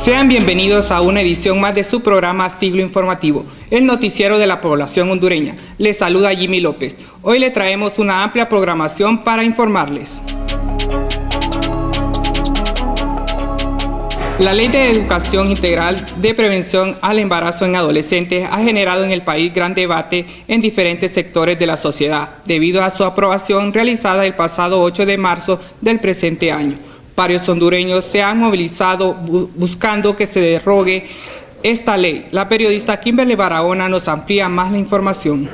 Sean bienvenidos a una edición más de su programa Siglo Informativo, el noticiero de la población hondureña. Les saluda Jimmy López. Hoy le traemos una amplia programación para informarles. La Ley de Educación Integral de Prevención al Embarazo en Adolescentes ha generado en el país gran debate en diferentes sectores de la sociedad, debido a su aprobación realizada el pasado 8 de marzo del presente año. Varios hondureños se han movilizado buscando que se derogue esta ley. La periodista Kimberly Barahona nos amplía más la información.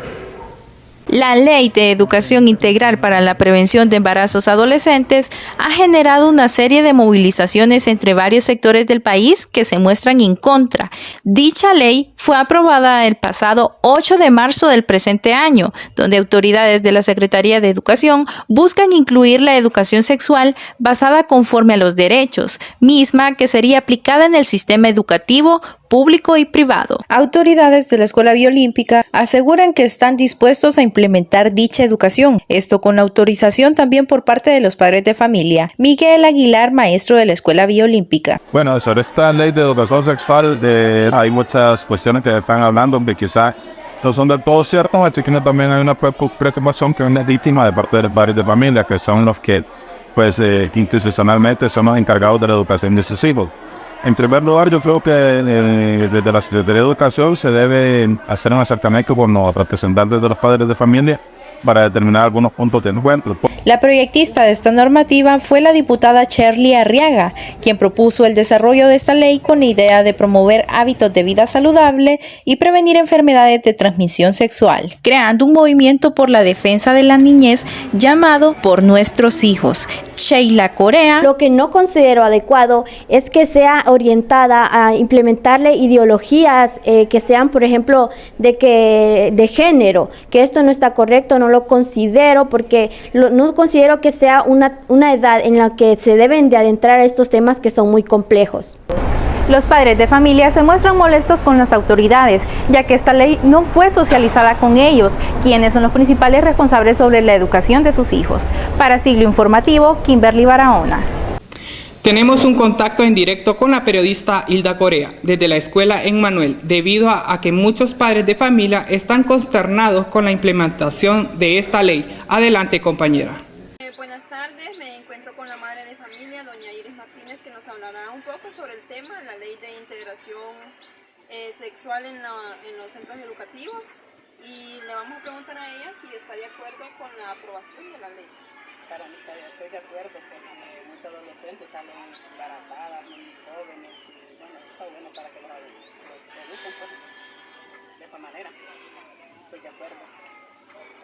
La Ley de Educación Integral para la Prevención de Embarazos Adolescentes ha generado una serie de movilizaciones entre varios sectores del país que se muestran en contra. Dicha ley fue aprobada el pasado 8 de marzo del presente año, donde autoridades de la Secretaría de Educación buscan incluir la educación sexual basada conforme a los derechos, misma que sería aplicada en el sistema educativo público y privado. Autoridades de la Escuela Biolímpica aseguran que están dispuestos a implementar dicha educación, esto con autorización también por parte de los padres de familia. Miguel Aguilar, maestro de la Escuela Biolímpica. Bueno, sobre esta ley de educación sexual, hay muchas cuestiones que están hablando que quizás no son del todo ciertas, así que también hay una preocupación que es legítima de parte de los padres de familia, que son los que, institucionalmente son los encargados de la educación de sus hijos. En primer lugar, yo creo que desde la Secretaría de Educación se debe hacer un acercamiento con los representantes de los padres de familia para determinar algunos puntos de encuentro. La proyectista de esta normativa fue la diputada Shirley Arriaga, quien propuso el desarrollo de esta ley con la idea de promover hábitos de vida saludable y prevenir enfermedades de transmisión sexual, creando un movimiento por la defensa de la niñez llamado Por Nuestros Hijos. Sheila Corea. Lo que no considero adecuado es que sea orientada a implementarle ideologías que sean, por ejemplo, de género, que esto no está correcto, no lo considero porque no considero que sea una edad en la que se deben de adentrar a estos temas que son muy complejos. Los padres de familia se muestran molestos con las autoridades, ya que esta ley no fue socializada con ellos, quienes son los principales responsables sobre la educación de sus hijos. Para Siglo Informativo, Kimberly Barahona. Tenemos un contacto en directo con la periodista Hilda Corea, desde la escuela Emmanuel, debido a que muchos padres de familia están consternados con la implementación de esta ley. Adelante, compañera. Buenas tardes, me encuentro con la madre de familia, doña Iris Martínez, que nos hablará un poco sobre el tema, la ley de integración sexual en los centros educativos, y le vamos a preguntar a ella si está de acuerdo con la aprobación de la ley. Para mí estoy de acuerdo que muchos adolescentes salen embarazadas, muy jóvenes, y bueno, está bueno para que los eduquen de esa manera. Estoy de acuerdo.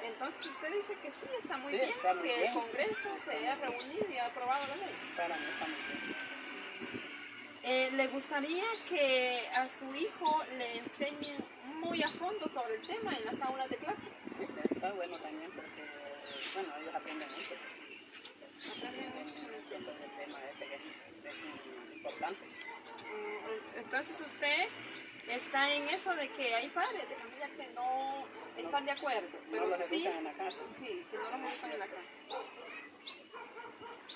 Entonces usted dice que sí, está muy Sí, bien está muy que bien. el Congreso se haya reunido y haya aprobado la ley. Para mí está muy bien. ¿Le gustaría que a su hijo le enseñen muy a fondo sobre el tema en las aulas de clase? Sí, está bueno también porque, bueno, ellos aprenden mucho. Aprenden mucho sobre el tema ese que es importante. Entonces usted está en eso de que hay padres de familia que no están de acuerdo, pero No los sí, educan en la casa. sí, que no los educan en la casa.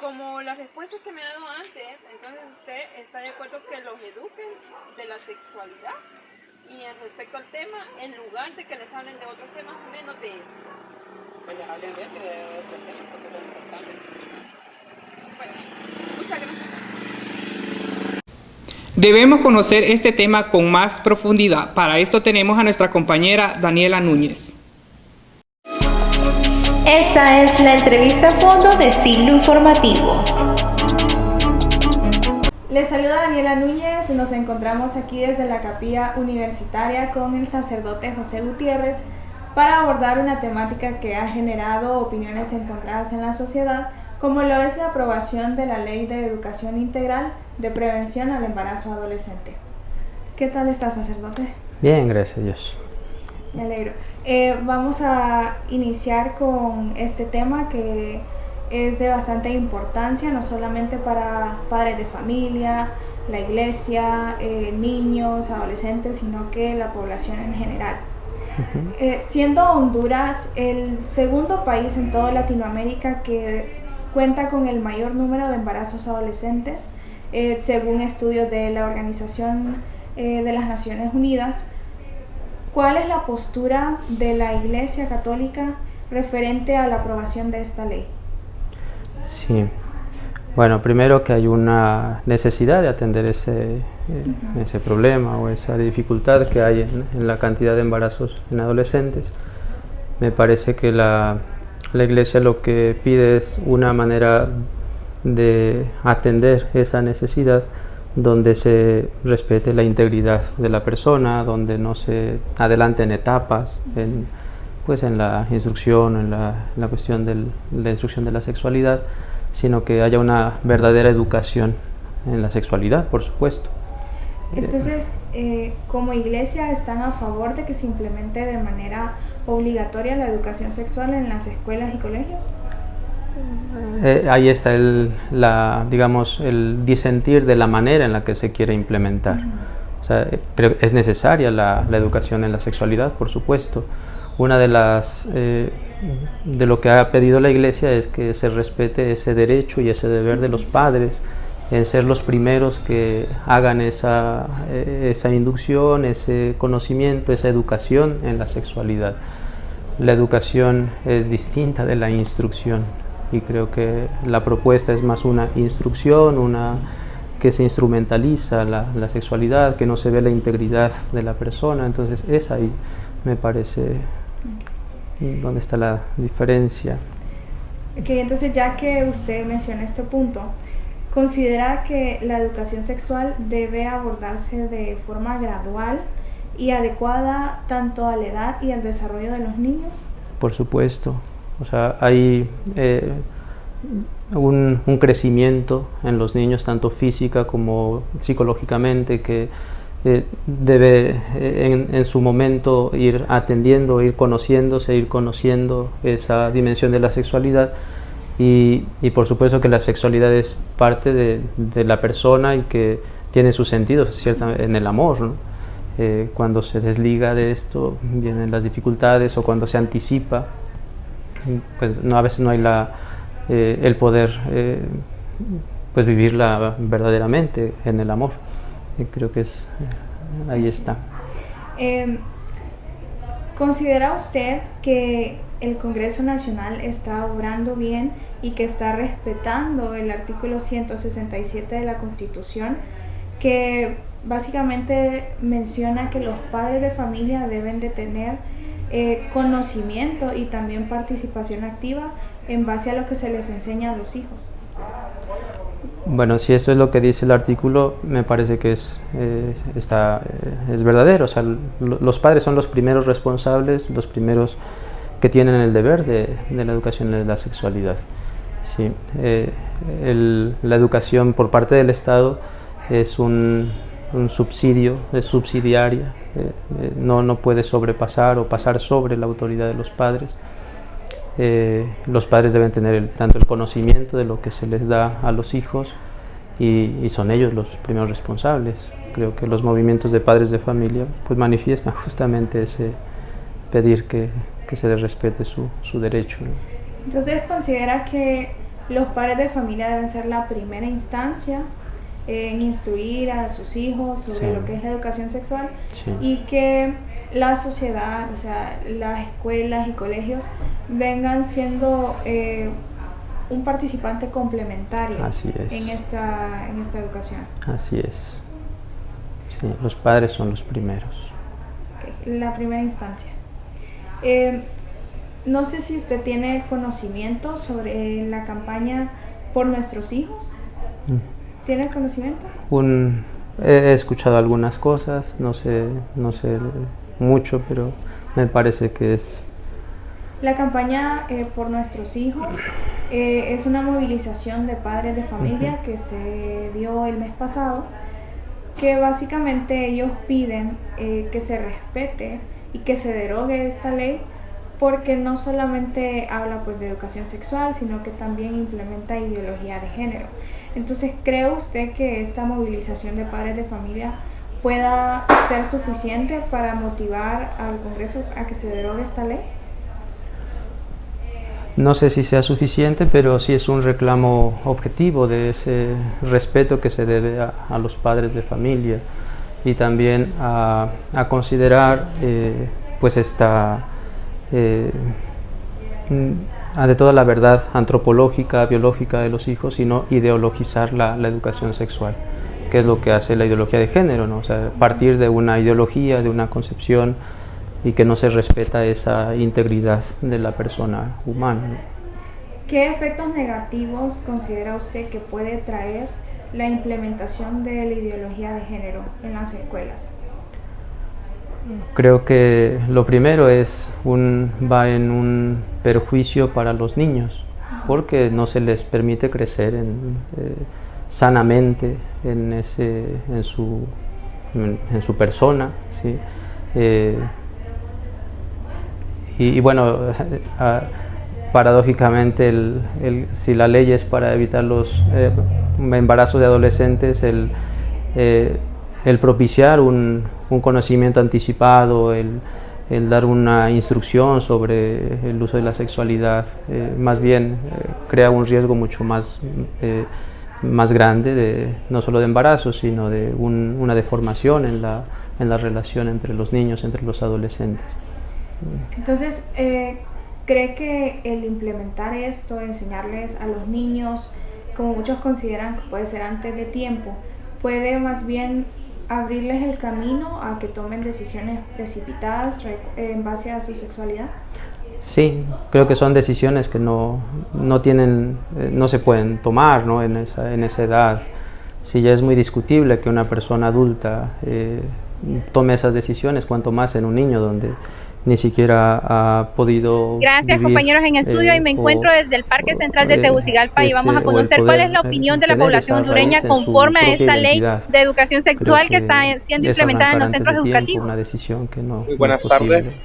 Como las respuestas que me ha dado antes, entonces usted está de acuerdo que los eduquen de la sexualidad y respecto al tema, en lugar de que les hablen de otros temas, menos de eso. Ellos hablen de eso y de otros temas porque son importantes. Bueno, muchas gracias. Debemos conocer este tema con más profundidad. Para esto tenemos a nuestra compañera Daniela Núñez. Esta es la entrevista a fondo de Siglo Informativo. Les saluda Daniela Núñez, nos encontramos aquí desde la capilla universitaria con el sacerdote José Gutiérrez para abordar una temática que ha generado opiniones encontradas en la sociedad, como lo es la aprobación de la Ley de Educación Integral de Prevención al Embarazo Adolescente. ¿Qué tal está, sacerdote? Bien, gracias a Dios. Me alegro. Vamos a iniciar con este tema que es de bastante importancia, no solamente para padres de familia, la iglesia, niños, adolescentes, sino que la población en general. Siendo Honduras el segundo país en toda Latinoamérica que cuenta con el mayor número de embarazos adolescentes, según estudios de la Organización de las Naciones Unidas. ¿Cuál es la postura de la Iglesia Católica referente a la aprobación de esta ley? Sí, bueno, primero que hay una necesidad de atender ese problema o esa dificultad que hay en la cantidad de embarazos en adolescentes. Me parece que la Iglesia lo que pide es una manera de atender esa necesidad donde se respete la integridad de la persona, donde no se adelanten etapas en la instrucción, en la cuestión de la instrucción de la sexualidad, sino que haya una verdadera educación en la sexualidad, por supuesto. Entonces, como iglesia, ¿están a favor de que se implemente de manera obligatoria la educación sexual en las escuelas y colegios? Ahí está digamos, el disentir de la manera en la que se quiere implementar. O sea, creo que es necesaria la educación en la sexualidad, por supuesto. Una de lo que ha pedido la Iglesia es que se respete ese derecho y ese deber de los padres en ser los primeros que hagan esa inducción, ese conocimiento, esa educación en la sexualidad. La educación es distinta de la instrucción y creo que la propuesta es más una instrucción, que se instrumentaliza la sexualidad, que no se ve la integridad de la persona. Entonces es ahí, me parece, donde está la diferencia. Ok, entonces ya que usted menciona este punto, ¿considera que la educación sexual debe abordarse de forma gradual y adecuada tanto a la edad y al desarrollo de los niños? Por supuesto. O sea, hay un crecimiento en los niños, tanto física como psicológicamente, que debe en su momento ir atendiendo, ir conociéndose, ir conociendo esa dimensión de la sexualidad. Y por supuesto que la sexualidad es parte de la persona y que tiene sus sentidos, ¿cierto? En el amor, ¿no? Cuando se desliga de esto vienen las dificultades, o cuando se anticipa, pues a veces no hay el poder pues vivirla verdaderamente en el amor. Y creo que ahí está. ¿Considera usted que el Congreso Nacional está obrando bien y que está respetando el artículo 167 de la Constitución, que básicamente menciona que los padres de familia deben de tener conocimiento y también participación activa en base a lo que se les enseña a los hijos? Bueno, si eso es lo que dice el artículo, me parece que es verdadero. O sea, los padres son los primeros responsables, los primeros que tienen el deber de la educación de la sexualidad. Sí, la educación por parte del Estado es un subsidio, es subsidiaria, no puede sobrepasar o pasar sobre la autoridad de los padres. Los padres deben tener tanto el conocimiento de lo que se les da a los hijos y son ellos los primeros responsables. Creo que los movimientos de padres de familia pues manifiestan justamente ese pedir que se les respete su derecho, ¿no? Entonces, ¿considera que los padres de familia deben ser la primera instancia en instruir a sus hijos sobre lo que es la educación sexual? Sí. Y que la sociedad, o sea, las escuelas y colegios vengan siendo un participante complementario en esta educación? Así es. Sí, los padres son los primeros. Okay, la primera instancia. No sé si usted tiene conocimiento sobre la campaña Por Nuestros Hijos. ¿Tiene conocimiento? He escuchado algunas cosas, no sé mucho, pero me parece que es... La campaña Por Nuestros Hijos es una movilización de padres de familia que se dio el mes pasado, que básicamente ellos piden que se respete y que se derogue esta ley, porque no solamente habla pues de educación sexual, sino que también implementa ideología de género. Entonces, ¿cree usted que esta movilización de padres de familia pueda ser suficiente para motivar al Congreso a que se derogue esta ley? No sé si sea suficiente, pero sí es un reclamo objetivo de ese respeto que se debe a los padres de familia y también a considerar pues ante toda la verdad antropológica, biológica de los hijos y no ideologizar la educación sexual, que es lo que hace la ideología de género, ¿no? O sea, partir de una ideología, de una concepción y que no se respeta esa integridad de la persona humana, ¿no? ¿Qué efectos negativos considera usted que puede traer la implementación de la ideología de género en las escuelas? Creo que lo primero va en un perjuicio para los niños, porque no se les permite crecer sanamente en su persona, ¿sí? Y bueno, paradójicamente, si la ley es para evitar los embarazos de adolescentes, el propiciar un conocimiento anticipado, el dar una instrucción sobre el uso de la sexualidad, más bien crea un riesgo mucho más grande, no solo de embarazo, sino de una deformación en la relación entre los niños, entre los adolescentes. Entonces, ¿cree que el implementar esto, enseñarles a los niños, como muchos consideran que puede ser antes de tiempo, puede más bien abrirles el camino a que tomen decisiones precipitadas en base a su sexualidad? Sí, creo que son decisiones que no se pueden tomar, ¿no? en esa edad. Sí, ya es muy discutible que una persona adulta tome esas decisiones, cuanto más en un niño donde ni siquiera ha podido Gracias, vivir, compañeros en estudio, y me encuentro desde el Parque Central de Tegucigalpa y vamos a conocer cuál es la opinión de la población hondureña conforme a esta ley de educación sexual que está siendo implementada en los centros educativos. Una decisión que no, Muy buenas no es posible. tardes.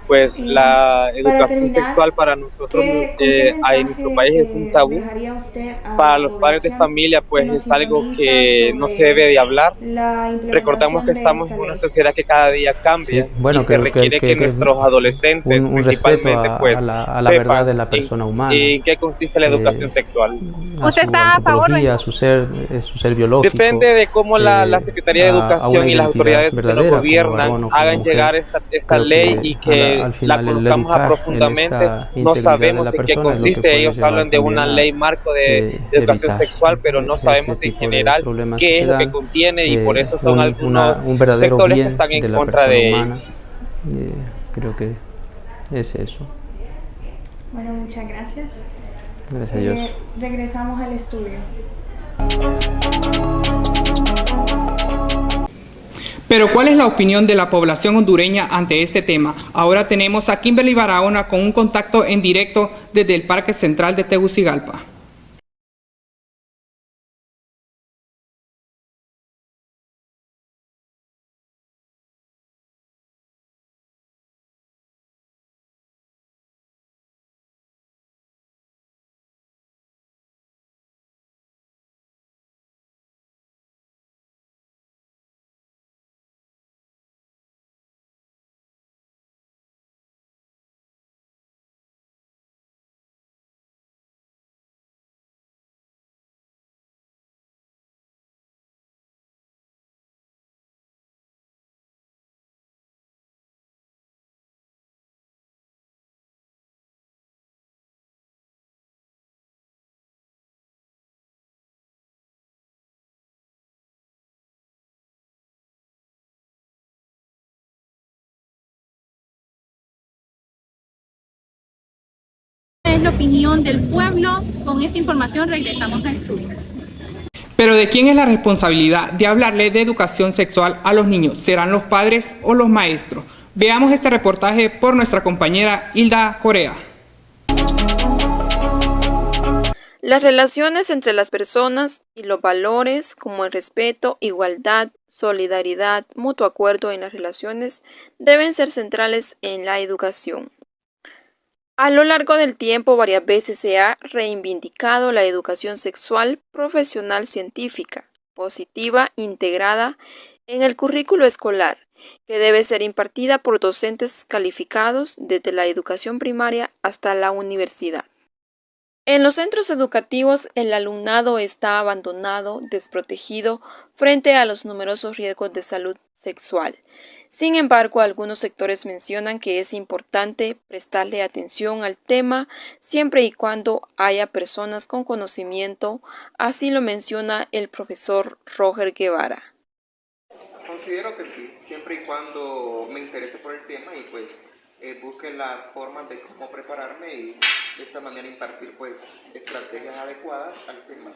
Pues la educación sexual para nosotros en nuestro país es un tabú. Para los padres de familia pues es algo que no se debe de hablar. Recordamos que estamos en una sociedad que cada día cambia, sí, bueno, y se requiere que nuestros adolescentes un principalmente pues a la verdad de la persona humana. ¿En qué consiste la educación sexual? ¿Usted está a favor o en su ser biológico? Depende de cómo la Secretaría de Educación y las autoridades que lo gobiernan hagan llegar esta ley y que la conozcamos profundamente. No sabemos en qué consiste. Ellos hablan de una ley marco de educación sexual, pero no sabemos en general qué es lo que contiene, y por eso son algunos sectores que están en contra de ella. Creo que es eso. Bueno, muchas gracias. Gracias a Dios. Regresamos al estudio. Pero ¿cuál es la opinión de la población hondureña ante este tema? Ahora tenemos a Kimberly Barahona con un contacto en directo desde el Parque Central de Tegucigalpa. Es la opinión del pueblo. Con esta información regresamos al estudio. Pero ¿de quién es la responsabilidad de hablarle de educación sexual a los niños? ¿Serán los padres o los maestros? Veamos este reportaje por nuestra compañera Hilda Corea. Las relaciones entre las personas y los valores como el respeto, igualdad, solidaridad, mutuo acuerdo en las relaciones deben ser centrales en la educación. A lo largo del tiempo, varias veces se ha reivindicado la educación sexual profesional científica, positiva, integrada en el currículo escolar, que debe ser impartida por docentes calificados desde la educación primaria hasta la universidad. En los centros educativos, el alumnado está abandonado, desprotegido frente a los numerosos riesgos de salud sexual. Sin embargo, algunos sectores mencionan que es importante prestarle atención al tema siempre y cuando haya personas con conocimiento, así lo menciona el profesor Roger Guevara. Considero que sí, siempre y cuando me interese por el tema y pues busque las formas de cómo prepararme y de esta manera impartir pues estrategias adecuadas al tema.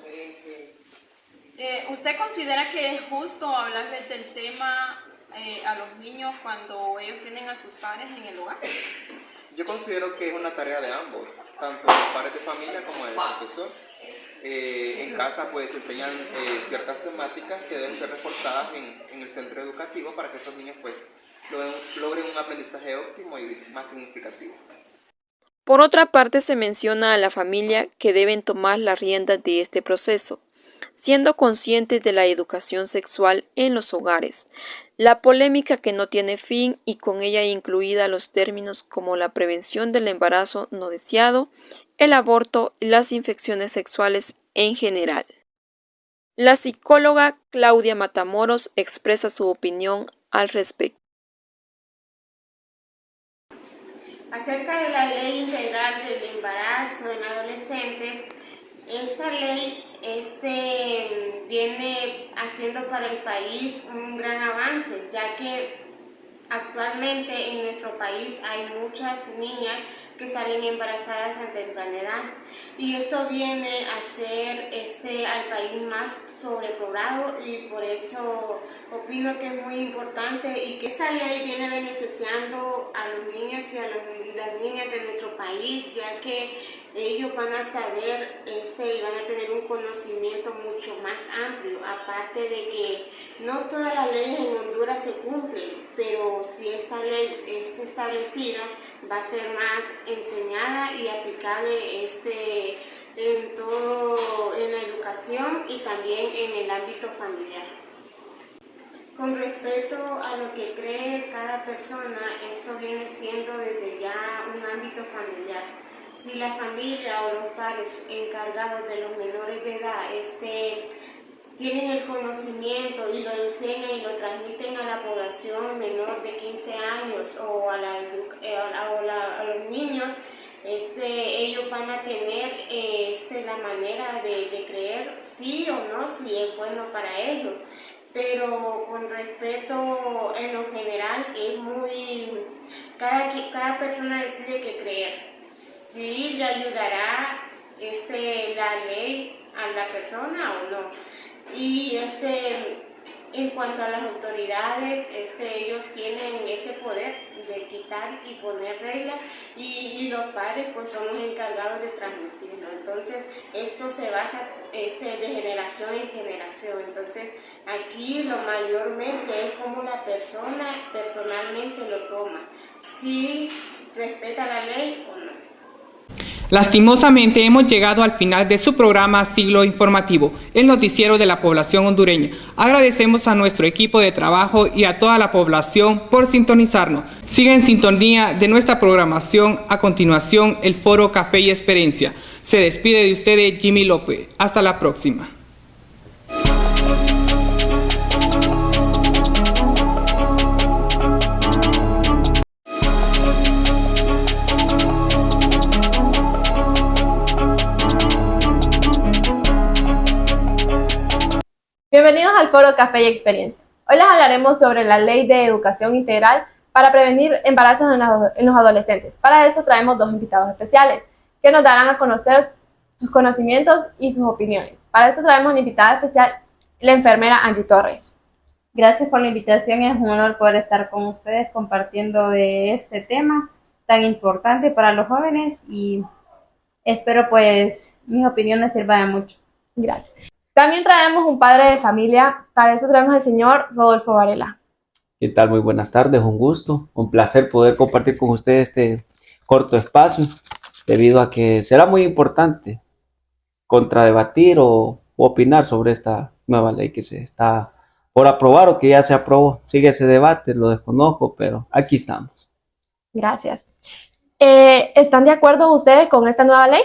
¿Usted considera que es justo hablarles del tema a los niños cuando ellos tienen a sus padres en el hogar? Yo considero que es una tarea de ambos, tanto los padres de familia como el profesor. En casa pues enseñan ciertas temáticas que deben ser reforzadas en el centro educativo para que esos niños pues logren un aprendizaje óptimo y más significativo. Por otra parte, se menciona a la familia que deben tomar las riendas de este proceso, siendo conscientes de la educación sexual en los hogares, la polémica que no tiene fin y con ella incluida los términos como la prevención del embarazo no deseado, el aborto y las infecciones sexuales en general. La psicóloga Claudia Matamoros expresa su opinión al respecto. Acerca de la ley integral del embarazo en adolescentes, esta ley viene haciendo para el país un gran avance, ya que actualmente en nuestro país hay muchas niñas que salen embarazadas a temprana edad y esto viene a hacer al país más sobrepoblado y por eso opino que es muy importante y que esta ley viene beneficiando a los niños y a las niñas de nuestro país, ya que ellos van a saber y van a tener un conocimiento mucho más amplio, aparte de que no todas las leyes en Honduras se cumplen, pero si esta ley es establecida va a ser más enseñada y aplicable en la educación y también en el ámbito familiar. Con respecto a lo que cree cada persona, esto viene siendo desde ya un ámbito familiar. Si la familia o los padres encargados de los menores de edad tienen el conocimiento y lo enseñan y lo transmiten a la población menor de 15 años o a los niños, ellos van a tener la manera de creer sí o no, si es bueno para ellos. Pero con respeto en lo general cada persona decide qué creer. Si le ayudará la ley a la persona o no. Y en cuanto a las autoridades, ellos tienen ese poder de quitar y poner reglas y los padres pues son los encargados de transmitirlo. Entonces esto se basa de generación en generación. Entonces aquí lo mayormente es como la persona personalmente lo toma, si respeta la ley o no. Lastimosamente hemos llegado al final de su programa Siglo Informativo, el noticiero de la población hondureña. Agradecemos a nuestro equipo de trabajo y a toda la población por sintonizarnos. Siga en sintonía de nuestra programación. A continuación, el Foro Café y Experiencia. Se despide de ustedes Jimmy López. Hasta la próxima. Bienvenidos al Foro Café y Experiencia. Hoy les hablaremos sobre la Ley de Educación Integral para prevenir embarazos en los adolescentes. Para esto traemos dos invitados especiales que nos darán a conocer sus conocimientos y sus opiniones. Para esto traemos una invitada especial, la enfermera Angie Torres. Gracias por la invitación, es un honor poder estar con ustedes compartiendo de este tema tan importante para los jóvenes y espero pues mis opiniones sirvan de mucho. Gracias. También traemos un padre de familia, para esto traemos al señor Rodolfo Varela. ¿Qué tal? Muy buenas tardes, un gusto, un placer poder compartir con ustedes este corto espacio, debido a que será muy importante contradebatir o opinar sobre esta nueva ley que se está por aprobar o que ya se aprobó. Sigue ese debate, lo desconozco, pero aquí estamos. Gracias. ¿Están de acuerdo ustedes con esta nueva ley?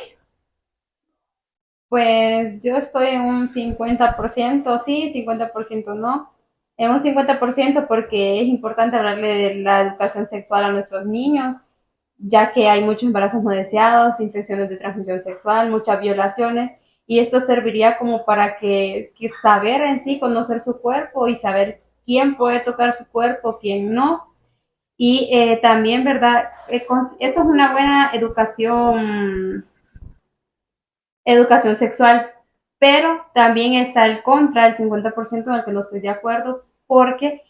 Pues yo estoy en un 50% sí, 50% no. En un 50% porque es importante hablarle de la educación sexual a nuestros niños, ya que hay muchos embarazos no deseados, infecciones de transmisión sexual, muchas violaciones, y esto serviría como para que saber en sí, conocer su cuerpo y saber quién puede tocar su cuerpo, quién no. Y también, ¿verdad? Eso es una buena educación sexual, pero también está el contra, el 50% en el que no estoy de acuerdo, porque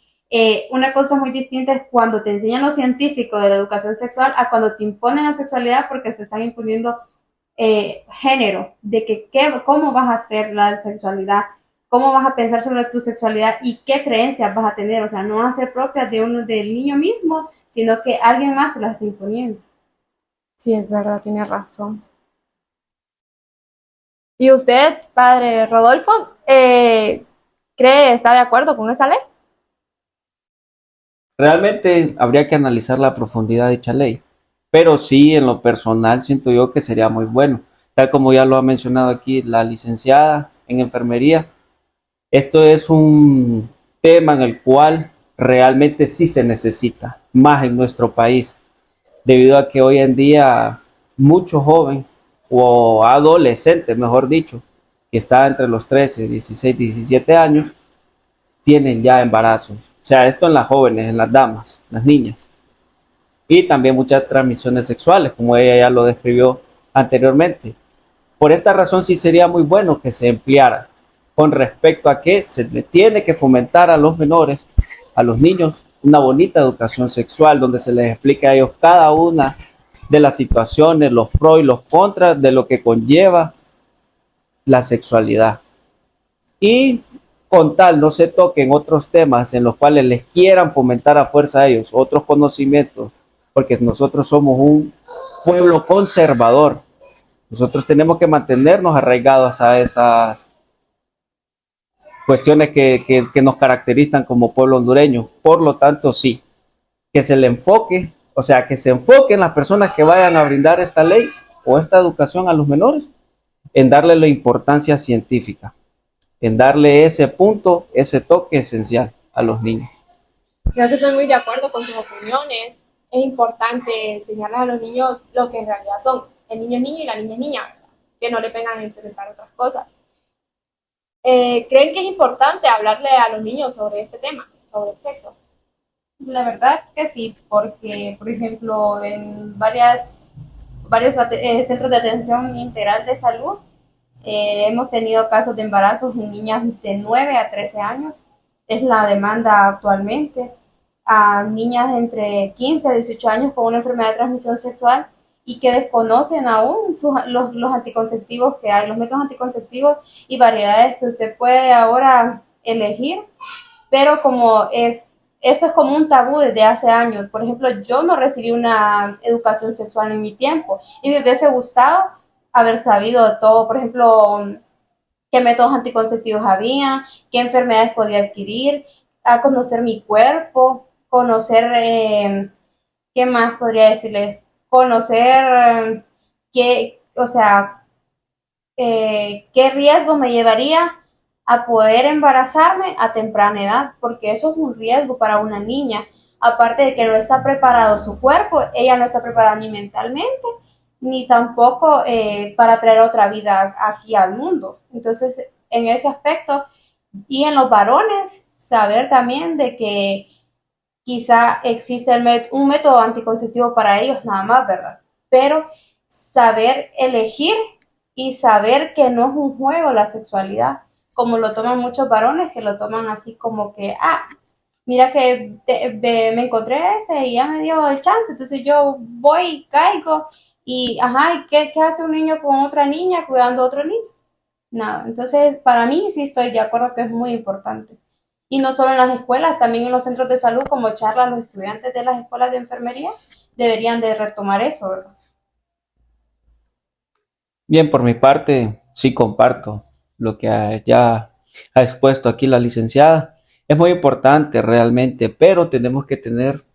una cosa muy distinta es cuando te enseñan lo científico de la educación sexual a cuando te imponen la sexualidad porque te están imponiendo género, de cómo vas a hacer la sexualidad, cómo vas a pensar sobre tu sexualidad y qué creencias vas a tener, o sea, no van a ser propias del niño mismo, sino que alguien más se las está imponiendo. Sí, es verdad, tiene razón. ¿Y usted, padre Rodolfo, está de acuerdo con esa ley? Realmente habría que analizar la profundidad de dicha ley, pero sí, en lo personal siento yo que sería muy bueno, tal como ya lo ha mencionado aquí la licenciada en enfermería. Esto es un tema en el cual realmente sí se necesita, más en nuestro país, debido a que hoy en día muchos jóvenes o adolescentes, mejor dicho, que está entre los 13, 16, 17 años, tienen ya embarazos. O sea, esto en las jóvenes, en las damas, las niñas. Y también muchas transmisiones sexuales, como ella ya lo describió anteriormente. Por esta razón sí sería muy bueno que se empleara con respecto a que se le tiene que fomentar a los menores, a los niños, una bonita educación sexual donde se les explique a ellos cada una de las situaciones, los pros y los contras de lo que conlleva la sexualidad. Y con tal no se toquen otros temas en los cuales les quieran fomentar a fuerza a ellos otros conocimientos, porque nosotros somos un pueblo conservador. Nosotros tenemos que mantenernos arraigados a esas cuestiones que nos caracterizan como pueblo hondureño. Por lo tanto, sí, que se le enfoque, o sea, que se enfoquen las personas que vayan a brindar esta ley o esta educación a los menores en darle la importancia científica, en darle ese punto, ese toque esencial a los niños. Creo que estoy muy de acuerdo con sus opiniones. Es importante enseñarles a los niños lo que en realidad son. El niño es niño y la niña es niña, ¿verdad? Que no le vengan a implementar otras cosas. ¿Creen que es importante hablarle a los niños sobre este tema, sobre el sexo? La verdad que sí, porque, por ejemplo, en varios centros de atención integral de salud hemos tenido casos de embarazos en niñas de 9 a 13 años. Es la demanda actualmente. A niñas entre 15 a 18 años con una enfermedad de transmisión sexual y que desconocen aún los anticonceptivos que hay, los métodos anticonceptivos y variedades que usted puede ahora elegir, pero como eso es como un tabú desde hace años. Por ejemplo, yo no recibí una educación sexual en mi tiempo y me hubiese gustado haber sabido todo, por ejemplo, qué métodos anticonceptivos había, qué enfermedades podía adquirir, a conocer mi cuerpo, conocer, ¿qué más podría decirles? Conocer qué riesgo me llevaría a poder embarazarme a temprana edad, porque eso es un riesgo para una niña. Aparte de que no está preparado su cuerpo, ella no está preparada ni mentalmente, ni tampoco para traer otra vida aquí al mundo. Entonces, en ese aspecto, y en los varones, saber también de que quizá existe un método anticonceptivo para ellos nada más, ¿verdad? Pero saber elegir y saber que no es un juego la sexualidad, como lo toman muchos varones, que lo toman así como que, mira que me encontré y ya me dio el chance, entonces yo voy y caigo y, ¿y qué hace un niño con otra niña cuidando a otro niño? Nada, entonces para mí sí estoy de acuerdo que es muy importante. Y no solo en las escuelas, también en los centros de salud, como charlan los estudiantes de las escuelas de enfermería, deberían de retomar eso, ¿verdad? Bien, por mi parte, sí comparto lo que ya ha expuesto aquí la licenciada. Es muy importante realmente, pero tenemos que tener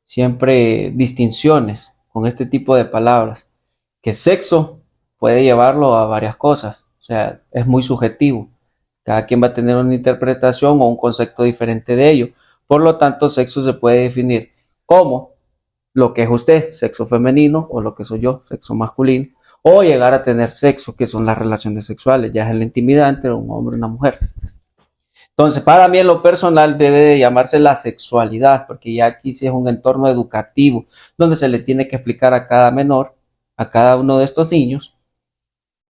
siempre distinciones con este tipo de palabras, que sexo puede llevarlo a varias cosas. O sea, es muy subjetivo. Cada quien va a tener una interpretación o un concepto diferente de ello. Por lo tanto, sexo se puede definir como lo que es usted, sexo femenino, o lo que soy yo, sexo masculino, o llegar a tener sexo, que son las relaciones sexuales, ya es la intimidad entre un hombre y una mujer. Entonces, para mí en lo personal debe de llamarse la sexualidad, porque ya aquí sí es un entorno educativo, donde se le tiene que explicar a cada menor, a cada uno de estos niños,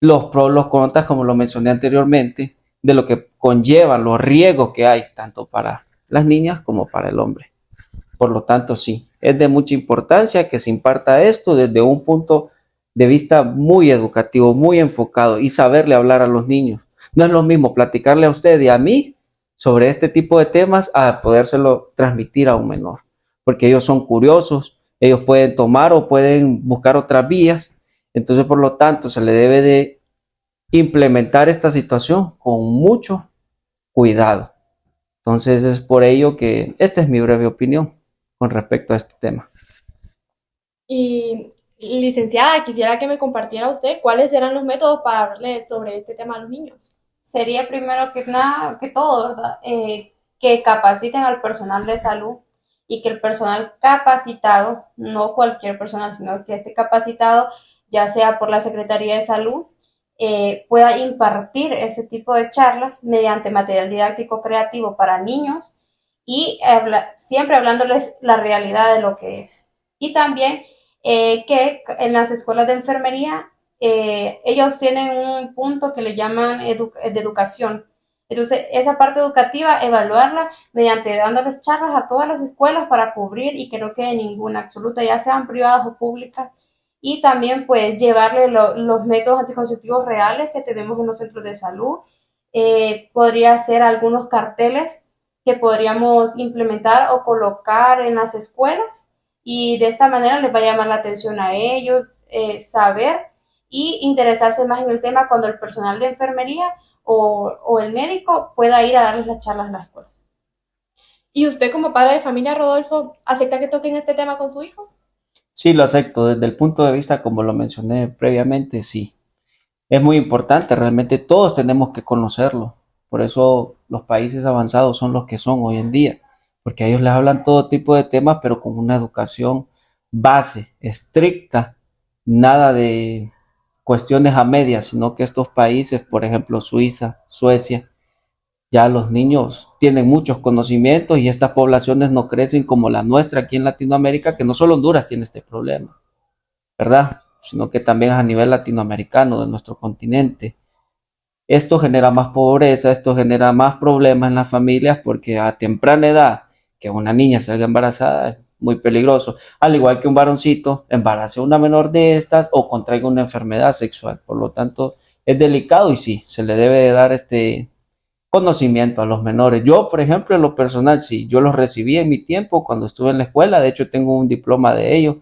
los pros, los contras, como lo mencioné anteriormente, de lo que conllevan los riesgos que hay, tanto para las niñas como para el hombre. Por lo tanto, sí, es de mucha importancia que se imparta esto desde un punto de vista muy educativo, muy enfocado, y saberle hablar a los niños. No es lo mismo platicarle a usted y a mí sobre este tipo de temas a podérselo transmitir a un menor, porque ellos son curiosos, ellos pueden tomar o pueden buscar otras vías. Entonces, por lo tanto, se le debe de implementar esta situación con mucho cuidado. Entonces, es por ello que esta es mi breve opinión con respecto a este tema. Y licenciada, quisiera que me compartiera usted cuáles eran los métodos para hablarle sobre este tema a los niños. Sería primero que nada, que todo, ¿verdad? Que capaciten al personal de salud y que el personal capacitado, no cualquier personal, sino que esté capacitado, ya sea por la Secretaría de Salud, pueda impartir ese tipo de charlas mediante material didáctico creativo para niños y siempre hablándoles la realidad de lo que es. Y también que en las escuelas de enfermería ellos tienen un punto que le llaman de educación. Entonces, esa parte educativa, evaluarla mediante dándoles charlas a todas las escuelas para cubrir y que no quede ninguna absoluta, ya sean privadas o públicas. Y también, pues, llevarle los métodos anticonceptivos reales que tenemos en los centros de salud. Podría ser algunos carteles que podríamos implementar o colocar en las escuelas y de esta manera les va a llamar la atención a ellos, saber y interesarse más en el tema cuando el personal de enfermería o el médico pueda ir a darles las charlas en las escuelas. ¿Y usted como padre de familia, Rodolfo, acepta que toquen este tema con su hijo? Sí, lo acepto. Desde el punto de vista, como lo mencioné previamente, sí. Es muy importante, realmente todos tenemos que conocerlo. Por eso los países avanzados son los que son hoy en día, porque a ellos les hablan todo tipo de temas, pero con una educación base, estricta, nada de cuestiones a medias, sino que estos países, por ejemplo, Suiza, Suecia, ya los niños tienen muchos conocimientos y estas poblaciones no crecen como la nuestra aquí en Latinoamérica, que no solo Honduras tiene este problema, ¿verdad? Sino que también a nivel latinoamericano de nuestro continente. Esto genera más pobreza, esto genera más problemas en las familias porque a temprana edad que una niña salga embarazada es muy peligroso, al igual que un varoncito embarace a una menor de estas o contraiga una enfermedad sexual. Por lo tanto, es delicado y sí, se le debe de dar este conocimiento a los menores. Yo, por ejemplo, en lo personal, sí, yo los recibí en mi tiempo cuando estuve en la escuela, de hecho tengo un diploma de ello,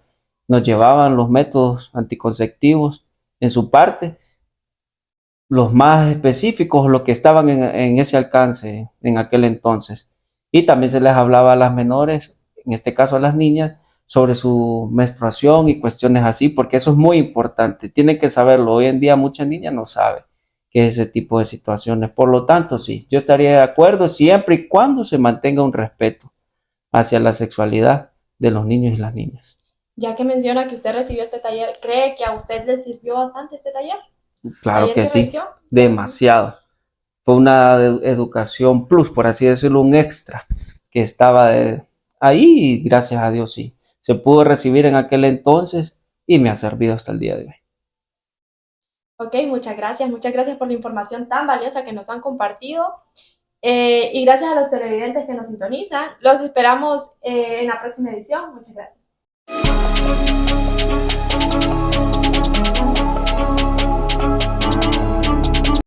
nos llevaban los métodos anticonceptivos en su parte, los más específicos, los que estaban en ese alcance en aquel entonces. Y también se les hablaba a las menores, en este caso a las niñas, sobre su menstruación y cuestiones así, porque eso es muy importante. Tienen que saberlo. Hoy en día muchas niñas no saben qué es ese tipo de situaciones. Por lo tanto, sí, yo estaría de acuerdo siempre y cuando se mantenga un respeto hacia la sexualidad de los niños y las niñas. Ya que menciona que usted recibió este taller, ¿cree que a usted le sirvió bastante este taller? Claro que sí, demasiado. Fue una educación plus, por así decirlo, un extra que estaba ahí y gracias a Dios sí. Se pudo recibir en aquel entonces y me ha servido hasta el día de hoy. Ok, muchas gracias por la información tan valiosa que nos han compartido y gracias a los televidentes que nos sintonizan. Los esperamos en la próxima edición. Muchas gracias.